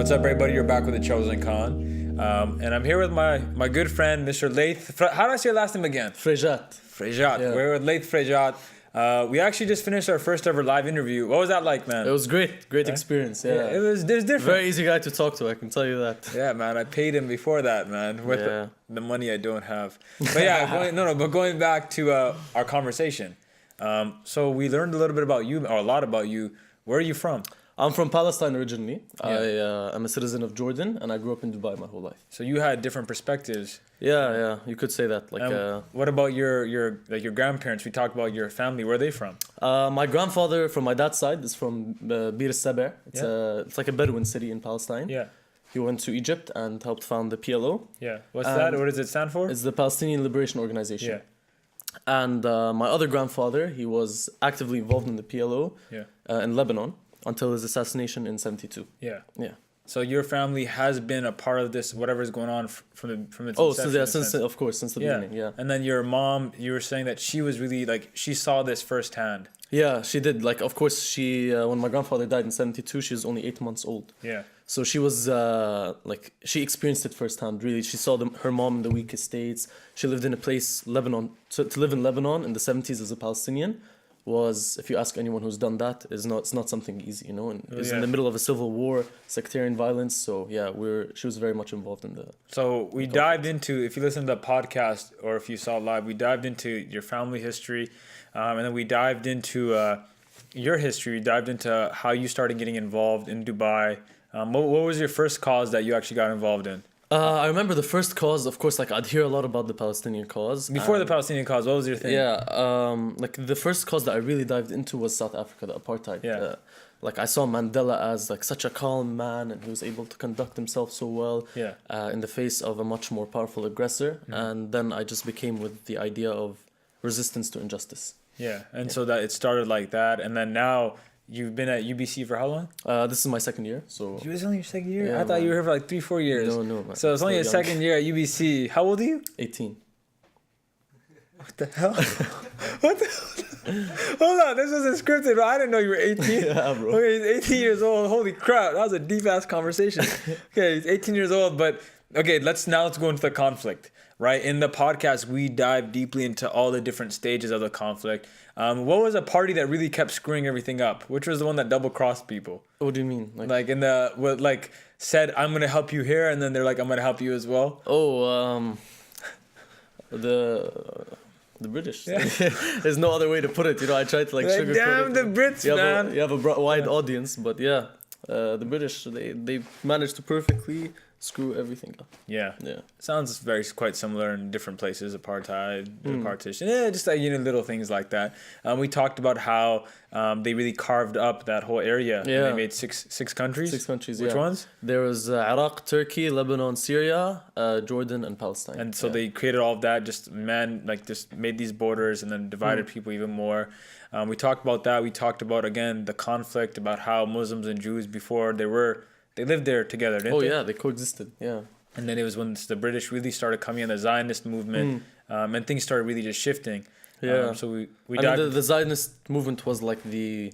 What's up, everybody? You're back with the Chosen Khan. And I'm here with my good friend, Mr. Laith. How do I say your last name again? Frejat. Frejat. Yeah. We're with Laith Frejat. We actually just finished our first ever live interview. What was that like, man? It was great. Great experience. Yeah. It was different. Very easy guy to talk to, I can tell you that. Yeah, man. I paid him before that, man, with the money I don't have. But yeah, going back to our conversation. So we learned a little bit about you, or a lot about you. Where are you from? I'm from Palestine originally. I'm a citizen of Jordan, and I grew up in Dubai my whole life. So you had different perspectives. Yeah, you could say that. What about your grandparents? We talked about your family. Where are they from? My grandfather from my dad's side is from Bir al-Saber. It's like a Bedouin city in Palestine. Yeah. He went to Egypt and helped found the PLO. Yeah. What's that? What does it stand for? It's the Palestinian Liberation Organization. Yeah. And my other grandfather, he was actively involved in the PLO in Lebanon until his assassination in 1972. Yeah. Yeah. So your family has been a part of this, whatever is going on from its inception. Since the beginning, yeah. And then your mom, you were saying that she was really she saw this firsthand. Yeah, she did. Of course, she when my grandfather died in 1972, she was only 8 months old. Yeah. So she was she experienced it firsthand. Really, she saw her mom in the weakest states. She lived in a place, Lebanon. To live in Lebanon in the 70s as a Palestinian was, if you ask anyone who's done that, it's not something easy, you know. And it was in the middle of a civil war, sectarian violence. So yeah, she was very much involved in the. So we dived into, if you listen to the podcast or if you saw it live, we dived into your family history, and then we dived into your history. We dived into how you started getting involved in Dubai. What was your first cause that you actually got involved in? I remember the first cause, of course, I'd hear a lot about the Palestinian cause. Before the Palestinian cause, what was your thing? Yeah, the first cause that I really dived into was South Africa, the apartheid. Yeah. I saw Mandela as such a calm man, and he was able to conduct himself so well in the face of a much more powerful aggressor. Mm-hmm. And then I just became with the idea of resistance to injustice. Yeah, so that it started like that, and then now you've been at UBC for how long? This is my second year. So it was only your second year? Yeah, I thought you were here for 3-4 years. No, man. So it's only your second year at UBC. How old are you? 18. What the hell? What the hell? Hold on, this wasn't scripted, bro. I didn't know you were 18. Yeah, bro. Okay, he's 18 years old. Holy crap, that was a deep-ass conversation. Okay, he's 18 years old, but okay, let's go into the conflict, right? In the podcast, we dive deeply into all the different stages of the conflict. What was a party that really kept screwing everything up? Which was the one that double-crossed people? What do you mean? Said, I'm going to help you here, and then they're like, I'm going to help you as well? Oh, the British. Yeah. There's no other way to put it. You know, I tried to sugarcoat it. Damn the Brits, man. You have a wide audience, but yeah, the British, they managed to perfectly screw everything up. Yeah. Sounds quite similar in different places. Apartheid, partition. Yeah, just little things like that. We talked about how they really carved up that whole area. Yeah. They made six countries. 6 countries. Which ones? There was Iraq, Turkey, Lebanon, Syria, Jordan, and Palestine. And so they created all of that. Just made these borders and then divided people even more. We talked about that. We talked about again the conflict about how Muslims and Jews before they lived there together, didn't they? Oh, yeah, they coexisted, yeah. And then it was when the British really started coming in, the Zionist movement, and things started really just shifting. Yeah. So the Zionist movement was the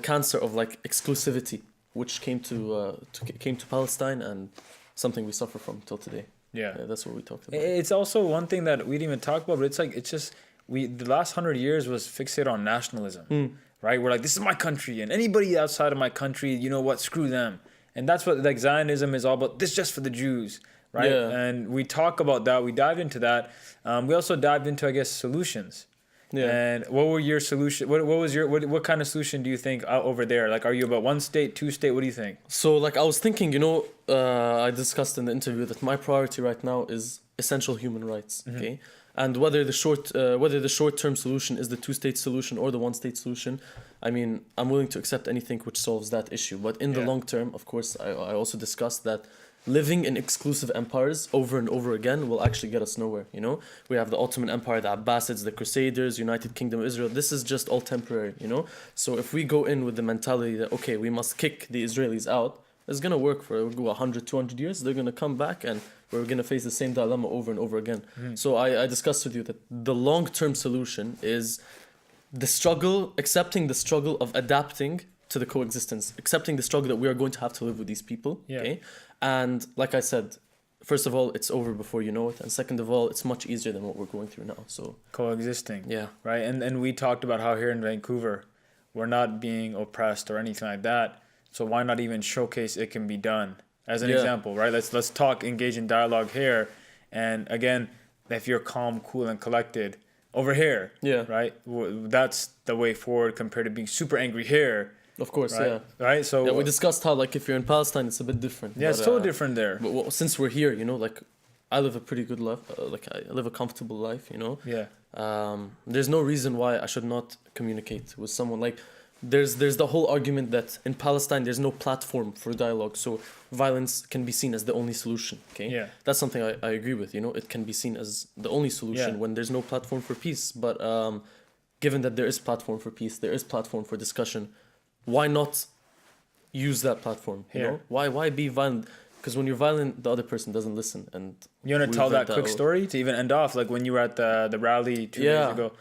cancer of exclusivity, which came to Palestine, and something we suffer from till today. Yeah, that's what we talked about. It's also one thing that we didn't even talk about, but the last 100 years was fixated on nationalism, right? We're like, this is my country, and anybody outside of my country, you know what? Screw them. And that's what Zionism is all about. This is just for the Jews, right? Yeah. And we talk about that. We dive into that. We also dived into, I guess, solutions. Yeah. And what were your solution? What kind of solution do you think over there? Are you about 1 state, 2 state? What do you think? So I was thinking, I discussed in the interview that my priority right now is essential human rights. Mm-hmm. Okay. And whether the short-term solution is the 2-state solution or the 1-state solution, I mean, I'm willing to accept anything which solves that issue. But in the long term, of course, I also discussed that living in exclusive empires over and over again will actually get us nowhere. We have the Ottoman Empire, the Abbasids, the Crusaders, United Kingdom of Israel. This is just all temporary. So if we go in with the mentality that we must kick the Israelis out, it's gonna work for 100, 200 years. They're gonna come back and we're gonna face the same dilemma over and over again. So I discussed with you that the long-term solution is accepting the struggle of adapting to the coexistence, accepting the struggle that we are going to have to live with these people. Yeah. Okay, and like I said, first of all, it's over before you know it, and second of all, it's much easier than what we're going through now. So Coexisting. yeah, Right. And we talked about how here in Vancouver, we're not being oppressed or anything like that. So why not even showcase it can be done as an example, right? Let's talk, engage in dialogue here. And again, if you're calm, cool, and collected over here, right? That's the way forward compared to being super angry here. of course, Right? Right. So we discussed how like if you're in Palestine, it's a bit different. yeah, it's so different there. But since we're here, like I live a pretty good life. Like I live a comfortable life. Yeah. There's no reason why I should not communicate with someone. Like there's the whole argument that in Palestine there's no platform for dialogue, so violence can be seen as the only solution. Okay. Yeah. That's something I agree with. It can be seen as the only solution when there's no platform for peace. But given that there is platform for peace, there is platform for discussion. Why not use that platform? You know, why be violent? Because when you're violent, the other person doesn't listen. And you want to tell that quick story to even end off, like when you were at the rally 2 days ago?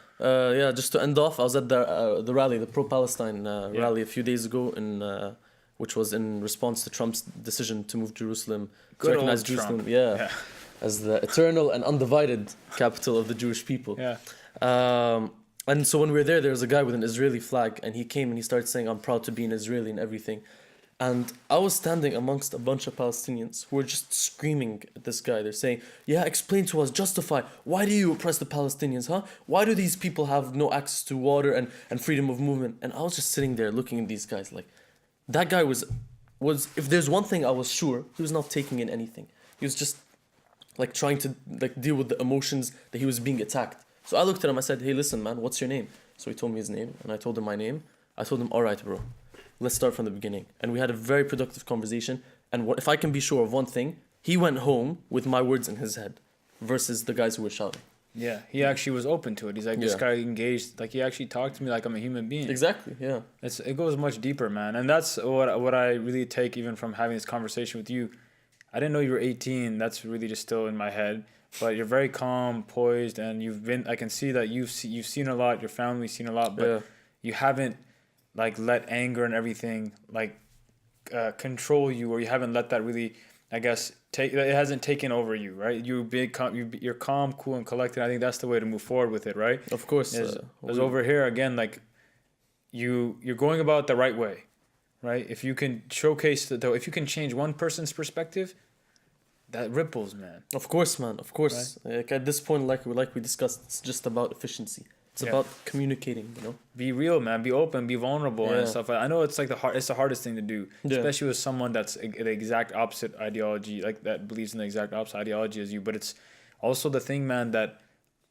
Just to end off, I was at the rally, the pro-Palestine rally a few days ago, which was in response to Trump's decision to move Jerusalem, to recognize Jerusalem, as the eternal and undivided capital of the Jewish people. Yeah. And so when we were there was a guy with an Israeli flag, and he came and he started saying, "I'm proud to be an Israeli" and everything. And I was standing amongst a bunch of Palestinians who were just screaming at this guy. They're saying, "Yeah, explain to us, justify. Why do you oppress the Palestinians, huh? Why do these people have no access to water and freedom of movement?" And I was just sitting there looking at these guys like, that guy was if there's one thing I was sure, he was not taking in anything. He was just like trying to like deal with the emotions that he was being attacked. So I looked at him, I said, "Hey, listen, man, what's your name?" So he told me his name, and I told him my name. I told him, "All right, bro, let's start from the beginning." And we had a very productive conversation. And if I can be sure of one thing, he went home with my words in his head versus the guys who were shouting. Yeah, he actually was open to it. He's like, this guy engaged. Like, he actually talked to me like I'm a human being. Exactly, yeah. It goes much deeper, man. And that's what I really take even from having this conversation with you. I didn't know you were 18. That's really just still in my head. But you're very calm, poised, and I can see that you've seen a lot, your family's seen a lot, but you haven't like let anger and everything like control you, or you haven't let that really, I guess, it hasn't taken over you, right? You're calm, cool, and collected. I think that's the way to move forward with it, right? Of course. As over here again, like you're going about it the right way, right? If you can showcase if you can change one person's perspective, that ripples, man. Of course, man. Of course. Right? Like at this point, like we discussed, it's just about efficiency. It's about communicating, Be real, man. Be open. Be vulnerable and stuff. I know it's like it's the hardest thing to do, especially with someone that's the exact opposite ideology, like that believes in the exact opposite ideology as you. But it's also the thing, man, that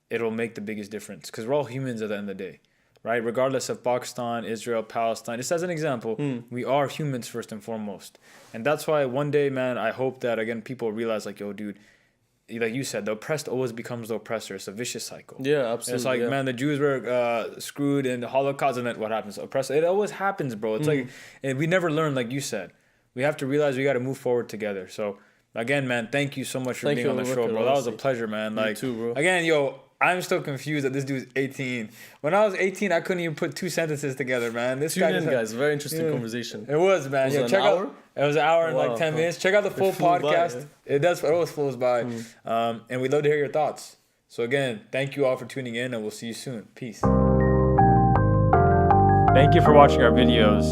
it'll make the biggest difference, because we're all humans at the end of the day, right? Regardless of Pakistan, Israel, Palestine, just as an example, we are humans first and foremost. And that's why one day, man, I hope that again people realize like, yo, dude, like you said, the oppressed always becomes the oppressor. It's a vicious cycle. Yeah, absolutely. It's like, man, the Jews were screwed in the Holocaust, and then what happens? Oppressed. It always happens, bro. It's like, and we never learn, like you said. We have to realize we got to move forward together. So, again, man, thank you so much for being on the show, bro. That was a pleasure, man. Like, you too, bro. Again, yo, I'm still confused that this dude's 18. When I was 18, I couldn't even put 2 sentences together, man. This Tune in, guys. Very interesting conversation. It was, man. Was it check an hour? It was an hour and like 10 minutes. Check out the full podcast. It always flows by. And we'd love to hear your thoughts. So again, thank you all for tuning in, and we'll see you soon. Peace. Thank you for watching our videos.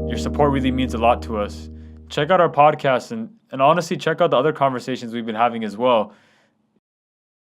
Your support really means a lot to us. Check out our podcast and honestly check out the other conversations we've been having as well.